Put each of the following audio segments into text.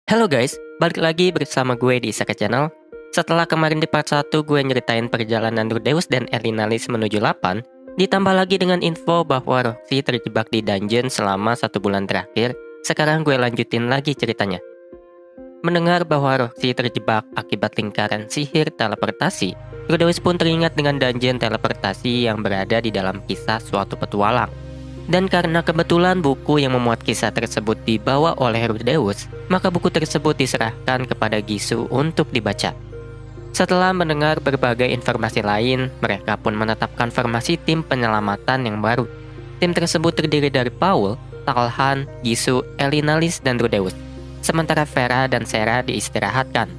Halo guys, balik lagi bersama gue di Isaka Channel. Setelah kemarin di part 1 gue nyeritain perjalanan Rudeus dan Elinalis menuju 8, ditambah lagi dengan info bahwa Roxy terjebak di dungeon selama 1 bulan terakhir. Sekarang gue lanjutin lagi ceritanya. Mendengar bahwa Roxy terjebak akibat lingkaran sihir teleportasi, Rudeus pun teringat dengan dungeon teleportasi yang berada di dalam kisah suatu petualang. Dan karena kebetulan buku yang memuat kisah tersebut dibawa oleh Rudeus, maka buku tersebut diserahkan kepada Gisu untuk dibaca. Setelah mendengar berbagai informasi lain, mereka pun menetapkan formasi tim penyelamatan yang baru. Tim tersebut terdiri dari Paul, Talhan, Gisu, Elinalis, dan Rudeus. Sementara Vera dan Sarah diistirahatkan.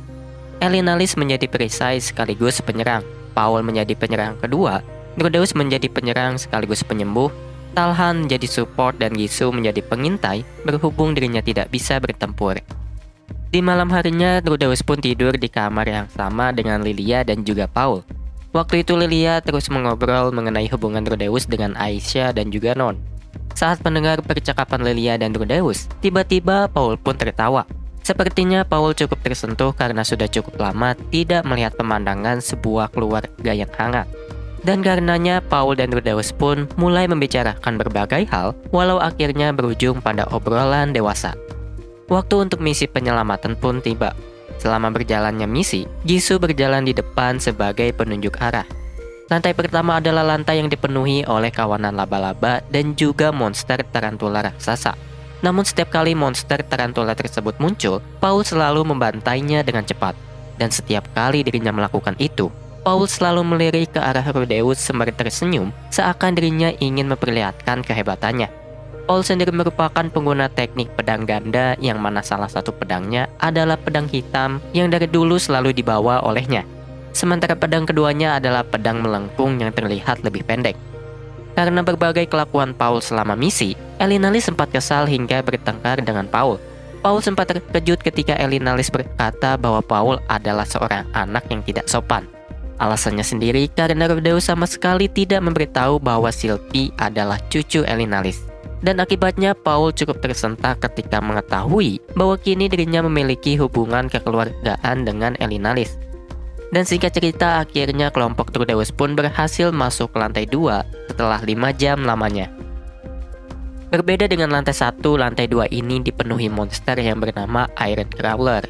Elinalis menjadi perisai sekaligus penyerang, Paul menjadi penyerang kedua, Rudeus menjadi penyerang sekaligus penyembuh, Talhan menjadi support dan Gisu menjadi pengintai berhubung dirinya tidak bisa bertempur. Di malam harinya, Rudeus pun tidur di kamar yang sama dengan Lilia dan juga Paul. Waktu itu Lilia terus mengobrol mengenai hubungan Rudeus dengan Aisyah dan juga Non. Saat mendengar percakapan Lilia dan Rudeus, tiba-tiba Paul pun tertawa. Sepertinya Paul cukup tersentuh karena sudah cukup lama tidak melihat pemandangan sebuah keluarga yang hangat. Dan karenanya Paul dan Rudeus pun mulai membicarakan berbagai hal, walau akhirnya berujung pada obrolan dewasa. Waktu untuk misi penyelamatan pun tiba. Selama berjalannya misi, Gisu berjalan di depan sebagai penunjuk arah. Lantai pertama adalah lantai yang dipenuhi oleh kawanan laba-laba dan juga monster tarantula raksasa. Namun setiap kali monster tarantula tersebut muncul, Paul selalu membantainya dengan cepat. Dan setiap kali dirinya melakukan itu, Paul selalu melirik ke arah Rudeus sembari tersenyum, seakan dirinya ingin memperlihatkan kehebatannya. Paul sendiri merupakan pengguna teknik pedang ganda yang mana salah satu pedangnya adalah pedang hitam yang dari dulu selalu dibawa olehnya. Sementara pedang keduanya adalah pedang melengkung yang terlihat lebih pendek. Karena berbagai kelakuan Paul selama misi, Elinalis sempat kesal hingga bertengkar dengan Paul. Paul sempat terkejut ketika Elinalis berkata bahwa Paul adalah seorang anak yang tidak sopan. Alasannya sendiri karena Rudeus sama sekali tidak memberitahu bahwa Sylvie adalah cucu Elinalis. Dan akibatnya Paul cukup tersentak ketika mengetahui bahwa kini dirinya memiliki hubungan kekeluargaan dengan Elinalis. Dan singkat cerita, akhirnya kelompok Rudeus pun berhasil masuk ke lantai 2 setelah 5 jam lamanya. Berbeda dengan lantai 1, lantai 2 ini dipenuhi monster yang bernama Iron Crawler.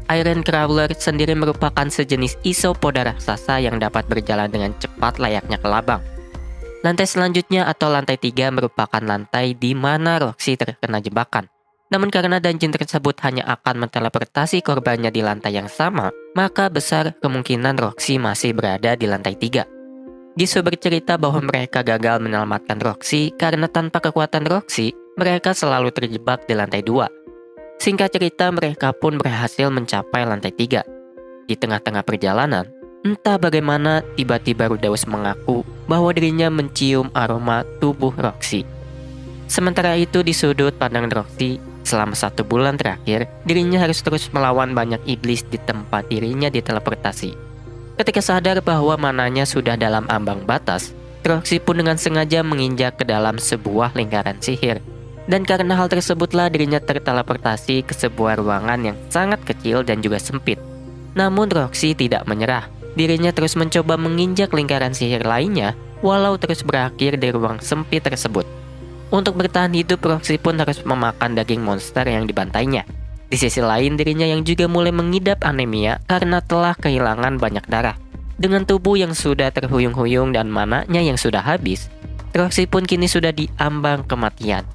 Iron Crawler sendiri merupakan sejenis isopoda raksasa yang dapat berjalan dengan cepat layaknya kelabang. Lantai selanjutnya atau lantai 3 merupakan lantai di mana Roxy terkena jebakan. Namun karena dungeon tersebut hanya akan menteleportasi korbannya di lantai yang sama, maka besar kemungkinan Roxy masih berada di lantai 3. Gisu bercerita bahwa mereka gagal menyelamatkan Roxy karena tanpa kekuatan Roxy, mereka selalu terjebak di lantai 2. Singkat cerita, mereka pun berhasil mencapai lantai 3. Di tengah-tengah perjalanan, entah bagaimana tiba-tiba Rudeus mengaku bahwa dirinya mencium aroma tubuh Roxy. Sementara itu di sudut pandang Roxy, selama 1 bulan terakhir, dirinya harus terus melawan banyak iblis di tempat dirinya diteleportasi. Ketika sadar bahwa mananya sudah dalam ambang batas, Roxy pun dengan sengaja menginjak ke dalam sebuah lingkaran sihir. Dan karena hal tersebutlah dirinya terteleportasi ke sebuah ruangan yang sangat kecil dan juga sempit. Namun Roxy tidak menyerah. Dirinya terus mencoba menginjak lingkaran sihir lainnya, walau terus berakhir di ruang sempit tersebut. Untuk bertahan hidup, Roxy pun harus memakan daging monster yang dibantainya. Di sisi lain, dirinya yang juga mulai mengidap anemia karena telah kehilangan banyak darah. Dengan tubuh yang sudah terhuyung-huyung dan mananya yang sudah habis, Roxy pun kini sudah diambang kematian.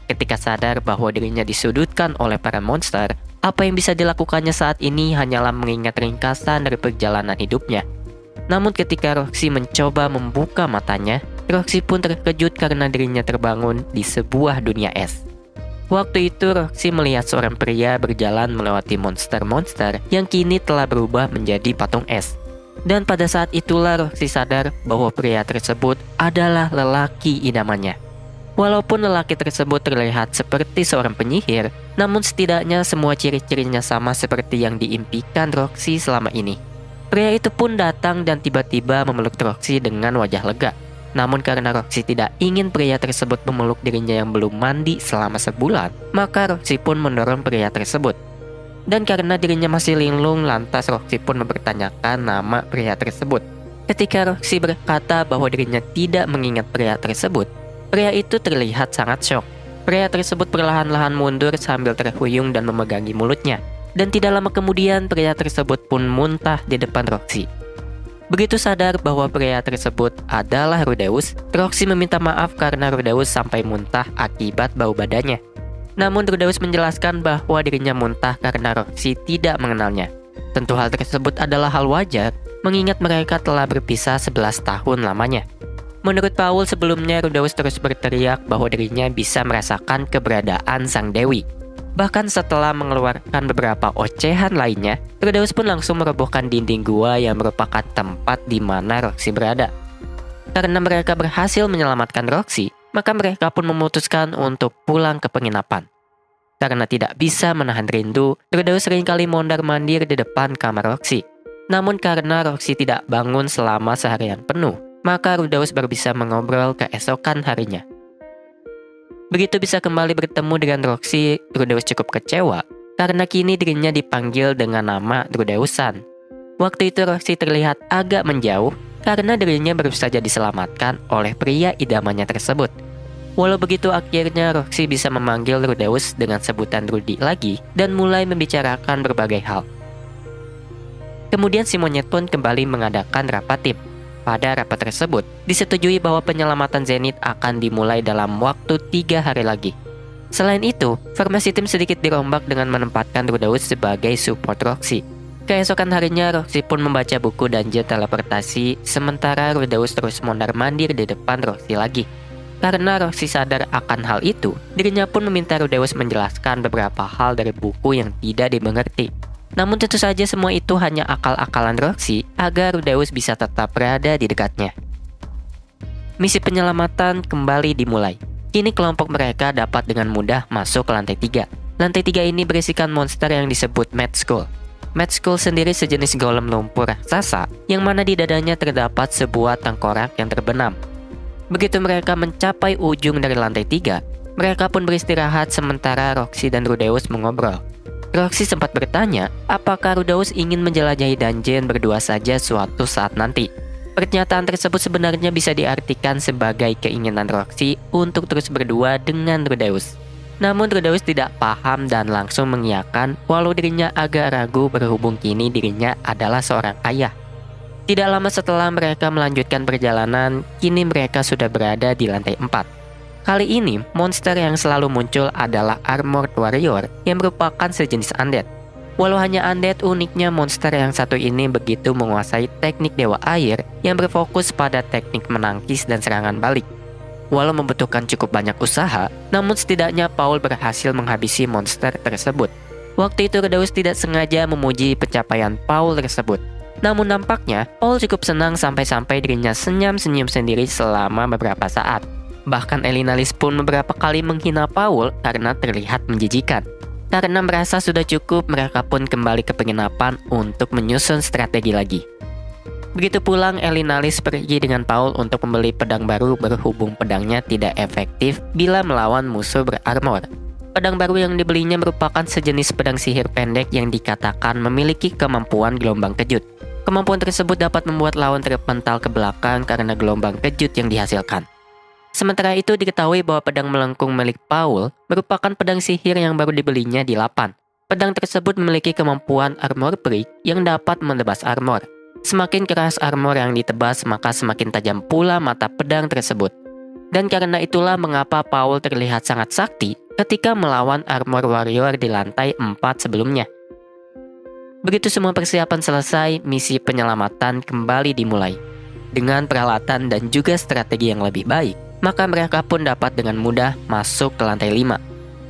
Ketika sadar bahwa dirinya disudutkan oleh para monster, apa yang bisa dilakukannya saat ini hanyalah mengingat ringkasan dari perjalanan hidupnya. Namun ketika Roxy mencoba membuka matanya, Roxy pun terkejut karena dirinya terbangun di sebuah dunia es. Waktu itu Roxy melihat seorang pria berjalan melewati monster-monster yang kini telah berubah menjadi patung es. Dan pada saat itulah Roxy sadar bahwa pria tersebut adalah lelaki idamannya. Walaupun lelaki tersebut terlihat seperti seorang penyihir, namun setidaknya semua ciri-cirinya sama seperti yang diimpikan Roxy selama ini. Pria itu pun datang dan tiba-tiba memeluk Roxy dengan wajah lega. Namun karena Roxy tidak ingin pria tersebut memeluk dirinya yang belum mandi selama sebulan, maka Roxy pun mendorong pria tersebut. Dan karena dirinya masih linglung, lantas Roxy pun mempertanyakan nama pria tersebut. Ketika Roxy berkata bahwa dirinya tidak mengingat pria tersebut, pria itu terlihat sangat syok. Pria tersebut perlahan-lahan mundur sambil terhuyung dan memegangi mulutnya. Dan tidak lama kemudian pria tersebut pun muntah di depan Roxy. Begitu sadar bahwa pria tersebut adalah Rudeus, Roxy meminta maaf karena Rudeus sampai muntah akibat bau badannya. Namun Rudeus menjelaskan bahwa dirinya muntah karena Roxy tidak mengenalnya. Tentu hal tersebut adalah hal wajar, mengingat mereka telah berpisah 11 tahun lamanya. Menurut Paul, sebelumnya Rudeus terus berteriak bahwa dirinya bisa merasakan keberadaan sang dewi. Bahkan setelah mengeluarkan beberapa ocehan lainnya, Rudeus pun langsung merobohkan dinding gua yang merupakan tempat di mana Roxy berada. Karena mereka berhasil menyelamatkan Roxy, maka mereka pun memutuskan untuk pulang ke penginapan. Karena tidak bisa menahan rindu, Rudeus seringkali mondar-mandir di depan kamar Roxy. Namun karena Roxy tidak bangun selama seharian penuh, maka Rudeus baru bisa mengobrol keesokan harinya. Begitu bisa kembali bertemu dengan Roxy, Rudeus cukup kecewa karena kini dirinya dipanggil dengan nama Rudeusan. Waktu itu Roxy terlihat agak menjauh karena dirinya baru saja diselamatkan oleh pria idamannya tersebut. Walau begitu, akhirnya Roxy bisa memanggil Rudeus dengan sebutan Rudy lagi dan mulai membicarakan berbagai hal. Kemudian si monyet pun kembali mengadakan rapat tim. Pada rapat tersebut, disetujui bahwa penyelamatan Zenith akan dimulai dalam waktu 3 hari lagi. Selain itu, formasi tim sedikit dirombak dengan menempatkan Rudeus sebagai support Roxy. Keesokan harinya, Roxy pun membaca buku Dungeon teleportasi, sementara Rudeus terus mondar-mandir di depan Roxy lagi. Karena Roxy sadar akan hal itu, dirinya pun meminta Rudeus menjelaskan beberapa hal dari buku yang tidak dimengerti. Namun tentu saja semua itu hanya akal-akalan Roxy agar Rudeus bisa tetap berada di dekatnya. Misi penyelamatan kembali dimulai. Kini kelompok mereka dapat dengan mudah masuk ke lantai 3. Lantai 3 ini berisikan monster yang disebut Mad Skull. Mad Skull sendiri sejenis golem lumpur raksasa yang mana di dadanya terdapat sebuah tengkorak yang terbenam. Begitu mereka mencapai ujung dari lantai 3, mereka pun beristirahat sementara Roxy dan Rudeus mengobrol. Roxy sempat bertanya apakah Rudeus ingin menjelajahi dungeon berdua saja suatu saat nanti. Pernyataan tersebut sebenarnya bisa diartikan sebagai keinginan Roxy untuk terus berdua dengan Rudeus. Namun Rudeus tidak paham dan langsung mengiyakan walau dirinya agak ragu berhubung kini dirinya adalah seorang ayah. Tidak lama setelah mereka melanjutkan perjalanan, kini mereka sudah berada di lantai 4. Kali ini, monster yang selalu muncul adalah Armored Warrior yang merupakan sejenis undead. Walau hanya undead, uniknya monster yang satu ini begitu menguasai teknik Dewa Air yang berfokus pada teknik menangkis dan serangan balik. Walau membutuhkan cukup banyak usaha, namun setidaknya Paul berhasil menghabisi monster tersebut. Waktu itu Rudeus tidak sengaja memuji pencapaian Paul tersebut. Namun nampaknya Paul cukup senang sampai-sampai dirinya senyum-senyum sendiri selama beberapa saat. Bahkan Elinalis pun beberapa kali menghina Paul karena terlihat menjijikan. Karena merasa sudah cukup, mereka pun kembali ke penginapan untuk menyusun strategi lagi. Begitu pulang, Elinalis pergi dengan Paul untuk membeli pedang baru berhubung pedangnya tidak efektif bila melawan musuh berarmor. Pedang baru yang dibelinya merupakan sejenis pedang sihir pendek yang dikatakan memiliki kemampuan gelombang kejut. Kemampuan tersebut dapat membuat lawan terpental ke belakang karena gelombang kejut yang dihasilkan. Sementara itu diketahui bahwa pedang melengkung milik Paul merupakan pedang sihir yang baru dibelinya di Lapan. Pedang tersebut memiliki kemampuan armor break yang dapat menebas armor. Semakin keras armor yang ditebas, maka semakin tajam pula mata pedang tersebut. Dan karena itulah mengapa Paul terlihat sangat sakti ketika melawan Armor Warrior di lantai 4 sebelumnya. Begitu semua persiapan selesai, misi penyelamatan kembali dimulai. Dengan peralatan dan juga strategi yang lebih baik, maka mereka pun dapat dengan mudah masuk ke lantai 5.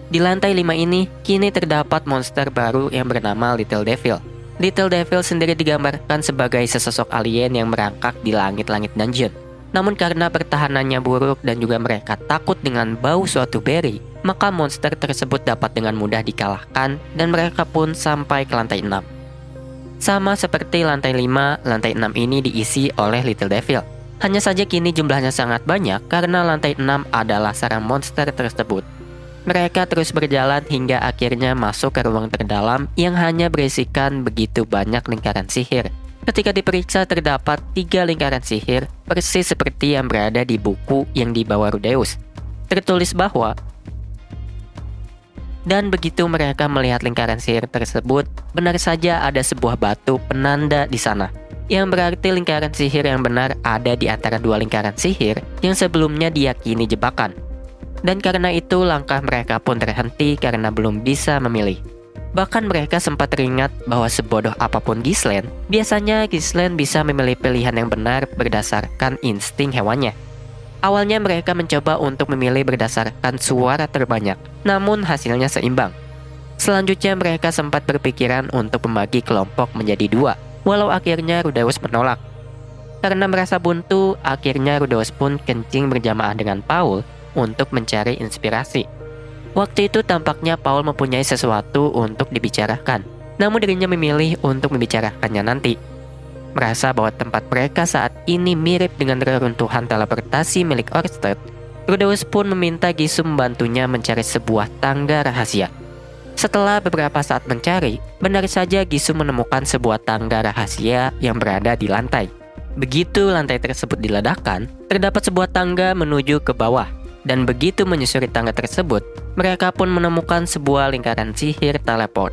Di lantai 5 ini, kini terdapat monster baru yang bernama Little Devil. Little Devil sendiri digambarkan sebagai sesosok alien yang merangkak di langit-langit dungeon. Namun karena pertahanannya buruk dan juga mereka takut dengan bau suatu berry, maka monster tersebut dapat dengan mudah dikalahkan dan mereka pun sampai ke lantai 6. Sama seperti lantai 5, lantai 6 ini diisi oleh Little Devil. Hanya saja kini jumlahnya sangat banyak karena lantai 6 adalah sarang monster tersebut. Mereka terus berjalan hingga akhirnya masuk ke ruang terdalam yang hanya berisikan begitu banyak lingkaran sihir. Ketika diperiksa terdapat 3 lingkaran sihir persis seperti yang berada di buku yang dibawa Rudeus. Tertulis bahwa, dan begitu mereka melihat lingkaran sihir tersebut, benar saja ada sebuah batu penanda di sana. Yang berarti lingkaran sihir yang benar ada di antara 2 lingkaran sihir yang sebelumnya diyakini jebakan. Dan karena itu langkah mereka pun terhenti karena belum bisa memilih. Bahkan mereka sempat teringat bahwa sebodoh apapun Ghislaine, biasanya Ghislaine bisa memilih pilihan yang benar berdasarkan insting hewannya. Awalnya mereka mencoba untuk memilih berdasarkan suara terbanyak, namun hasilnya seimbang. Selanjutnya mereka sempat berpikiran untuk membagi kelompok menjadi 2, walau akhirnya Rudeus menolak. Karena merasa buntu, akhirnya Rudeus pun kencing berjamaah dengan Paul untuk mencari inspirasi. Waktu itu tampaknya Paul mempunyai sesuatu untuk dibicarakan, namun dirinya memilih untuk membicarakannya nanti. Merasa bahwa tempat mereka saat ini mirip dengan reruntuhan teleportasi milik Orsted, Rudeus pun meminta Gisu membantunya mencari sebuah tangga rahasia. Setelah beberapa saat mencari, benar saja Gisu menemukan sebuah tangga rahasia yang berada di lantai. Begitu lantai tersebut diledakkan, terdapat sebuah tangga menuju ke bawah. Dan begitu menyusuri tangga tersebut, mereka pun menemukan sebuah lingkaran sihir teleport.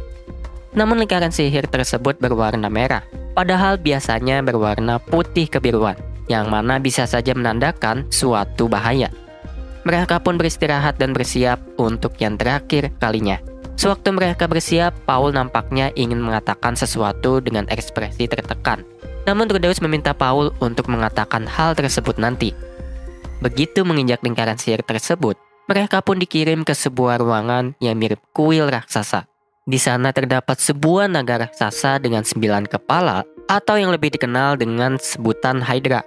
Namun lingkaran sihir tersebut berwarna merah, padahal biasanya berwarna putih kebiruan, yang mana bisa saja menandakan suatu bahaya. Mereka pun beristirahat dan bersiap untuk yang terakhir kalinya. Sewaktu mereka bersiap, Paul nampaknya ingin mengatakan sesuatu dengan ekspresi tertekan. Namun Rudeus meminta Paul untuk mengatakan hal tersebut nanti. Begitu menginjak lingkaran sihir tersebut, mereka pun dikirim ke sebuah ruangan yang mirip kuil raksasa. Di sana terdapat sebuah naga raksasa dengan 9 kepala atau yang lebih dikenal dengan sebutan Hydra.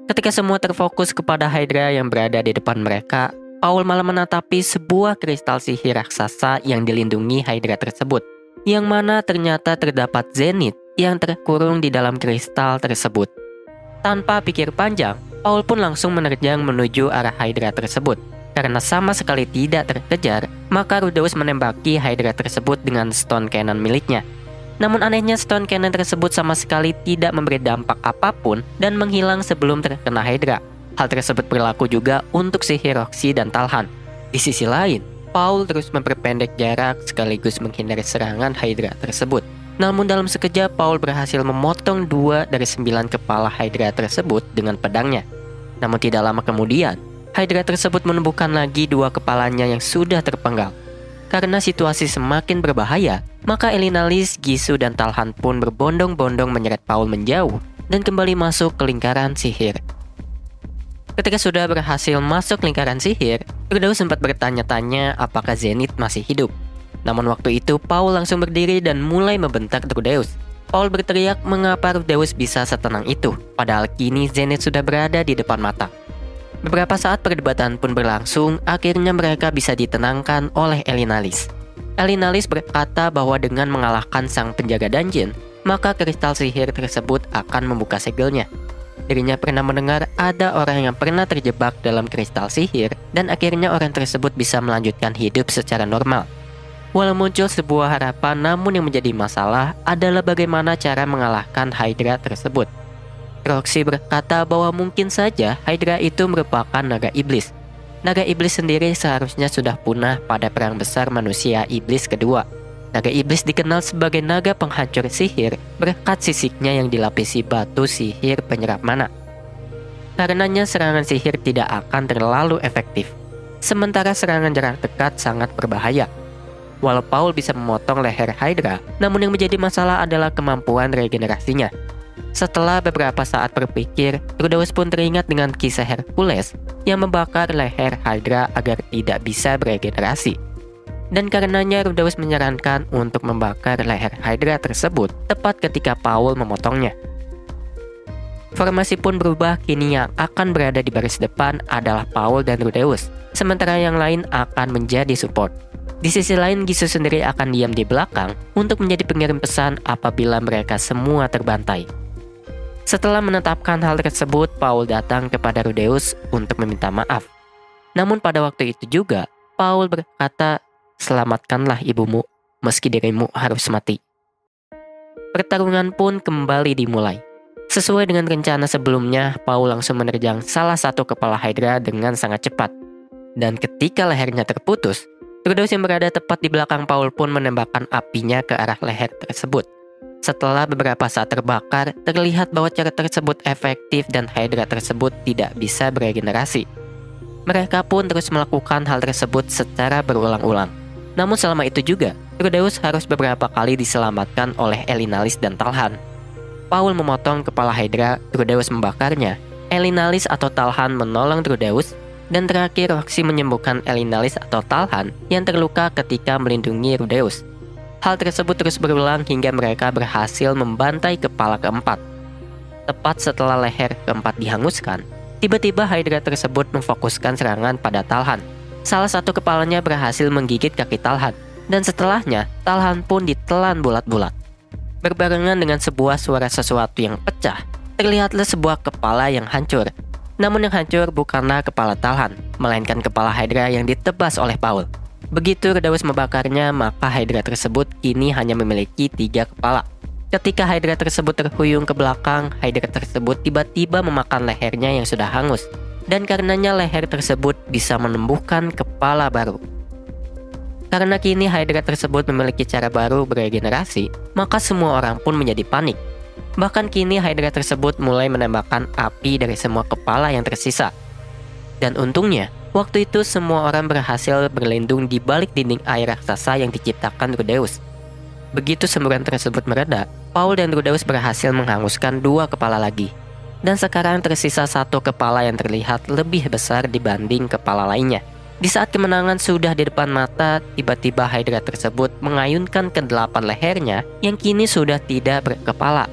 Ketika semua terfokus kepada Hydra yang berada di depan mereka, Paul malah menatapi sebuah kristal sihir raksasa yang dilindungi Hydra tersebut, yang mana ternyata terdapat Zenith yang terkurung di dalam kristal tersebut. Tanpa pikir panjang, Paul pun langsung menerjang menuju arah Hydra tersebut. Karena sama sekali tidak terkejar, maka Rudeus menembaki Hydra tersebut dengan stone cannon miliknya. Namun anehnya stone cannon tersebut sama sekali tidak memberi dampak apapun dan menghilang sebelum terkena Hydra. Hal tersebut berlaku juga untuk sihir Roxy dan Talhan. Di sisi lain, Paul terus memperpendek jarak sekaligus menghindari serangan Hydra tersebut. Namun dalam sekejap Paul berhasil memotong 2 dari 9 kepala Hydra tersebut dengan pedangnya. Namun tidak lama kemudian, Hydra tersebut menumbuhkan lagi 2 kepalanya yang sudah terpenggal. Karena situasi semakin berbahaya, maka Elinalys, Gisu, dan Talhan pun berbondong-bondong menyeret Paul menjauh dan kembali masuk ke lingkaran sihir. Ketika sudah berhasil masuk lingkaran sihir, Rudeus sempat bertanya-tanya apakah Zenith masih hidup. Namun waktu itu Paul langsung berdiri dan mulai membentak Rudeus. Paul berteriak mengapa Rudeus bisa setenang itu, padahal kini Zenith sudah berada di depan mata. Beberapa saat perdebatan pun berlangsung, akhirnya mereka bisa ditenangkan oleh Elinalys. Elinalys berkata bahwa dengan mengalahkan sang penjaga dungeon, maka kristal sihir tersebut akan membuka segelnya. Dirinya pernah mendengar ada orang yang pernah terjebak dalam kristal sihir, dan akhirnya orang tersebut bisa melanjutkan hidup secara normal. Walau muncul sebuah harapan, namun yang menjadi masalah adalah bagaimana cara mengalahkan Hydra tersebut. Roxy berkata bahwa mungkin saja Hydra itu merupakan naga iblis. Naga iblis sendiri seharusnya sudah punah pada perang besar manusia iblis kedua. Naga iblis dikenal sebagai naga penghancur sihir berkat sisiknya yang dilapisi batu sihir penyerap mana. Karenanya serangan sihir tidak akan terlalu efektif. Sementara serangan jarak dekat sangat berbahaya. Walau Paul bisa memotong leher Hydra, namun yang menjadi masalah adalah kemampuan regenerasinya. Setelah beberapa saat berpikir, Rudeus pun teringat dengan kisah Hercules yang membakar leher Hydra agar tidak bisa beregenerasi. Dan karenanya Rudeus menyarankan untuk membakar leher Hydra tersebut tepat ketika Paul memotongnya. Formasi pun berubah, kini yang akan berada di baris depan adalah Paul dan Rudeus, sementara yang lain akan menjadi support. Di sisi lain, Gisu sendiri akan diam di belakang untuk menjadi pengirim pesan apabila mereka semua terbantai. Setelah menetapkan hal tersebut, Paul datang kepada Rudeus untuk meminta maaf. Namun pada waktu itu juga, Paul berkata, "Selamatkanlah ibumu, meski dirimu harus mati." Pertarungan pun kembali dimulai. Sesuai dengan rencana sebelumnya, Paul langsung menerjang salah satu kepala Hydra dengan sangat cepat. Dan ketika lehernya terputus, Rudeus yang berada tepat di belakang Paul pun menembakkan apinya ke arah leher tersebut. Setelah beberapa saat terbakar, terlihat bahwa cara tersebut efektif dan Hydra tersebut tidak bisa beregenerasi. Mereka pun terus melakukan hal tersebut secara berulang-ulang. Namun selama itu juga, Rudeus harus beberapa kali diselamatkan oleh Elinalis dan Talhan. Paul memotong kepala Hydra, Rudeus membakarnya. Elinalis atau Talhan menolong Rudeus, dan terakhir Roxy menyembuhkan Elinalis atau Talhan yang terluka ketika melindungi Rudeus. Hal tersebut terus berulang hingga mereka berhasil membantai kepala keempat. Tepat setelah leher keempat dihanguskan, tiba-tiba Hydra tersebut memfokuskan serangan pada Talhan. Salah satu kepalanya berhasil menggigit kaki Talhan, dan setelahnya Talhan pun ditelan bulat-bulat. Berbarengan dengan sebuah suara sesuatu yang pecah, terlihatlah sebuah kepala yang hancur. Namun yang hancur bukanlah kepala Talhan, melainkan kepala Hydra yang ditebas oleh Paul. Begitu Rudeus membakarnya, maka Hydra tersebut kini hanya memiliki 3 kepala. Ketika Hydra tersebut terhuyung ke belakang, Hydra tersebut tiba-tiba memakan lehernya yang sudah hangus. Dan karenanya leher tersebut bisa menumbuhkan kepala baru. Karena kini Hydra tersebut memiliki cara baru beregenerasi, maka semua orang pun menjadi panik. Bahkan kini Hydra tersebut mulai menembakkan api dari semua kepala yang tersisa. Dan untungnya, waktu itu semua orang berhasil berlindung di balik dinding air raksasa yang diciptakan Rudeus. Begitu semburan tersebut mereda, Paul dan Rudeus berhasil menghanguskan 2 kepala lagi. Dan sekarang tersisa 1 kepala yang terlihat lebih besar dibanding kepala lainnya. Di saat kemenangan sudah di depan mata, tiba-tiba Hydra tersebut mengayunkan ke-8 lehernya yang kini sudah tidak berkepala.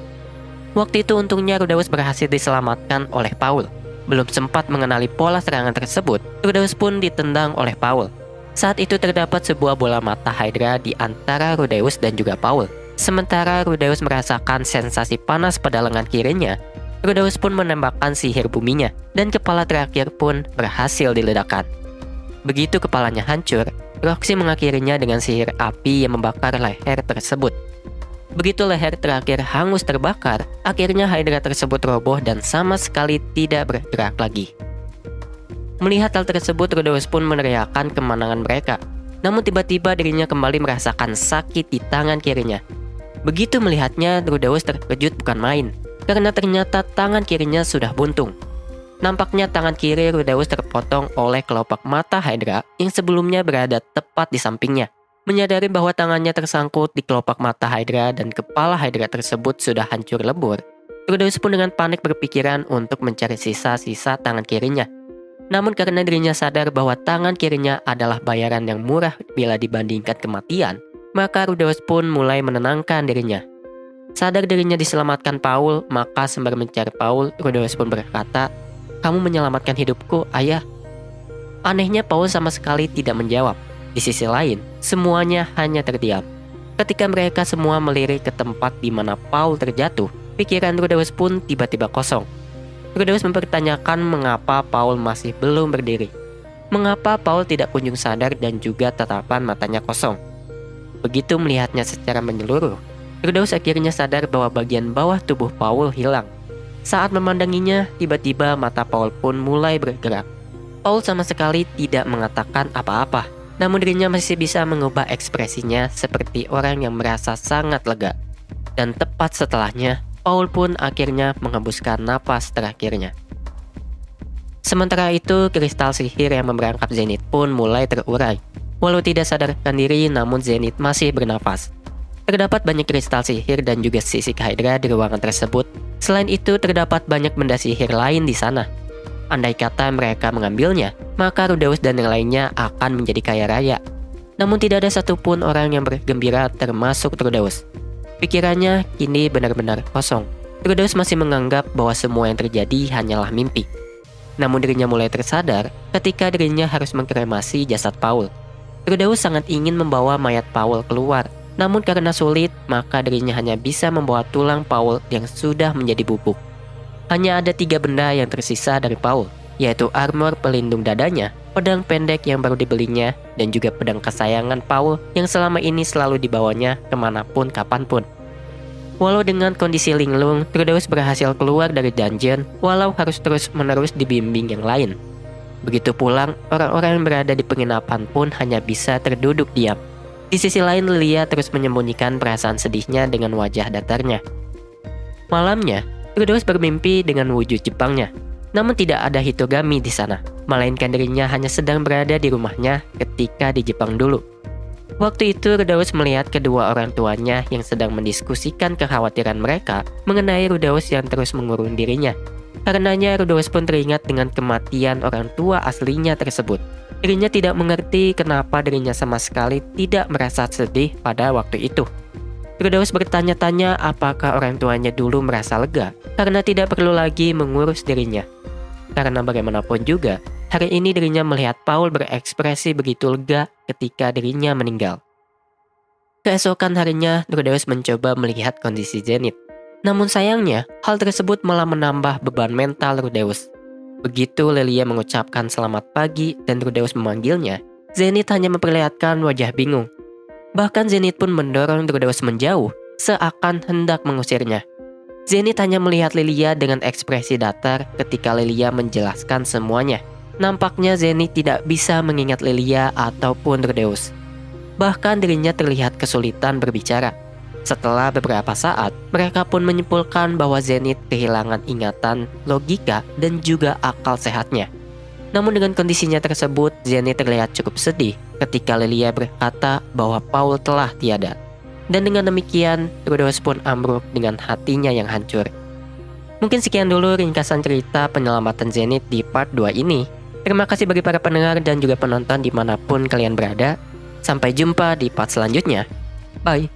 Waktu itu untungnya Rudeus berhasil diselamatkan oleh Paul. Belum sempat mengenali pola serangan tersebut, Rudeus pun ditendang oleh Paul. Saat itu terdapat sebuah bola mata Hydra di antara Rudeus dan juga Paul. Sementara Rudeus merasakan sensasi panas pada lengan kirinya, Rudeus pun menembakkan sihir buminya, dan kepala terakhir pun berhasil diledakkan. Begitu kepalanya hancur, Roxy mengakhirinya dengan sihir api yang membakar leher tersebut. Begitu leher terakhir hangus terbakar, akhirnya Hydra tersebut roboh dan sama sekali tidak bergerak lagi. Melihat hal tersebut, Rudeus pun meneriakkan kemenangan mereka. Namun tiba-tiba dirinya kembali merasakan sakit di tangan kirinya. Begitu melihatnya, Rudeus terkejut bukan main, karena ternyata tangan kirinya sudah buntung. Nampaknya tangan kiri Rudeus terpotong oleh kelopak mata Hydra yang sebelumnya berada tepat di sampingnya. Menyadari bahwa tangannya tersangkut di kelopak mata Hydra dan kepala Hydra tersebut sudah hancur lebur, Rudeus pun dengan panik berpikiran untuk mencari sisa-sisa tangan kirinya. Namun karena dirinya sadar bahwa tangan kirinya adalah bayaran yang murah bila dibandingkan kematian, maka Rudeus pun mulai menenangkan dirinya. Sadar dirinya diselamatkan Paul, maka sembari mencari Paul, Rudeus pun berkata, "Kamu menyelamatkan hidupku, ayah." Anehnya Paul sama sekali tidak menjawab. Di sisi lain, semuanya hanya terdiam. Ketika mereka semua melirik ke tempat di mana Paul terjatuh, pikiran Rudeus pun tiba-tiba kosong. Rudeus mempertanyakan mengapa Paul masih belum berdiri. Mengapa Paul tidak kunjung sadar dan juga tatapan matanya kosong. Begitu melihatnya secara menyeluruh, Rudeus akhirnya sadar bahwa bagian bawah tubuh Paul hilang. Saat memandanginya, tiba-tiba mata Paul pun mulai bergerak. Paul sama sekali tidak mengatakan apa-apa, namun dirinya masih bisa mengubah ekspresinya seperti orang yang merasa sangat lega. Dan tepat setelahnya, Paul pun akhirnya menghembuskan napas terakhirnya. Sementara itu, kristal sihir yang memberangkap Zenith pun mulai terurai. Walau tidak sadarkan diri, namun Zenith masih bernafas. Terdapat banyak kristal sihir dan juga sisik Hydra di ruangan tersebut. Selain itu, terdapat banyak benda sihir lain di sana. Andai kata mereka mengambilnya, maka Rudeus dan yang lainnya akan menjadi kaya raya. Namun tidak ada satupun orang yang bergembira termasuk Rudeus. Pikirannya kini benar-benar kosong. Rudeus masih menganggap bahwa semua yang terjadi hanyalah mimpi. Namun dirinya mulai tersadar ketika dirinya harus mengkremasi jasad Paul. Rudeus sangat ingin membawa mayat Paul keluar. Namun karena sulit, maka dirinya hanya bisa membawa tulang Paul yang sudah menjadi bubuk. Hanya ada 3 benda yang tersisa dari Paul, yaitu armor pelindung dadanya, pedang pendek yang baru dibelinya, dan juga pedang kesayangan Paul yang selama ini selalu dibawanya kemanapun kapanpun. Walau dengan kondisi linglung, Trudeus berhasil keluar dari dungeon walau harus terus-menerus dibimbing yang lain. Begitu pulang, orang-orang yang berada di penginapan pun hanya bisa terduduk diam. Di sisi lain, Lilia terus menyembunyikan perasaan sedihnya dengan wajah datarnya. Malamnya, Trudeus bermimpi dengan wujud Jepangnya. Namun tidak ada Hitogami di sana, melainkan dirinya hanya sedang berada di rumahnya ketika di Jepang dulu. Waktu itu, Rudeus melihat kedua orang tuanya yang sedang mendiskusikan kekhawatiran mereka mengenai Rudeus yang terus mengurung dirinya. Karenanya, Rudeus pun teringat dengan kematian orang tua aslinya tersebut. Dirinya tidak mengerti kenapa dirinya sama sekali tidak merasa sedih pada waktu itu. Rudeus bertanya-tanya apakah orang tuanya dulu merasa lega karena tidak perlu lagi mengurus dirinya. Karena bagaimanapun juga, hari ini dirinya melihat Paul berekspresi begitu lega ketika dirinya meninggal. Keesokan harinya, Rudeus mencoba melihat kondisi Zenith. Namun sayangnya, hal tersebut malah menambah beban mental Rudeus. Begitu Lelia mengucapkan selamat pagi dan Rudeus memanggilnya, Zenith hanya memperlihatkan wajah bingung. Bahkan Zenith pun mendorong Rudeus menjauh, seakan hendak mengusirnya. Zenith hanya melihat Lilia dengan ekspresi datar ketika Lilia menjelaskan semuanya. Nampaknya Zenith tidak bisa mengingat Lilia ataupun Rudeus. Bahkan dirinya terlihat kesulitan berbicara. Setelah beberapa saat, mereka pun menyimpulkan bahwa Zenith kehilangan ingatan, logika, dan juga akal sehatnya. Namun dengan kondisinya tersebut, Zenith terlihat cukup sedih ketika Lilia berkata bahwa Paul telah tiada. Dan dengan demikian, Rudeus pun ambruk dengan hatinya yang hancur. Mungkin sekian dulu ringkasan cerita penyelamatan Zenith di part 2 ini. Terima kasih bagi para pendengar dan juga penonton dimanapun kalian berada. Sampai jumpa di part selanjutnya. Bye.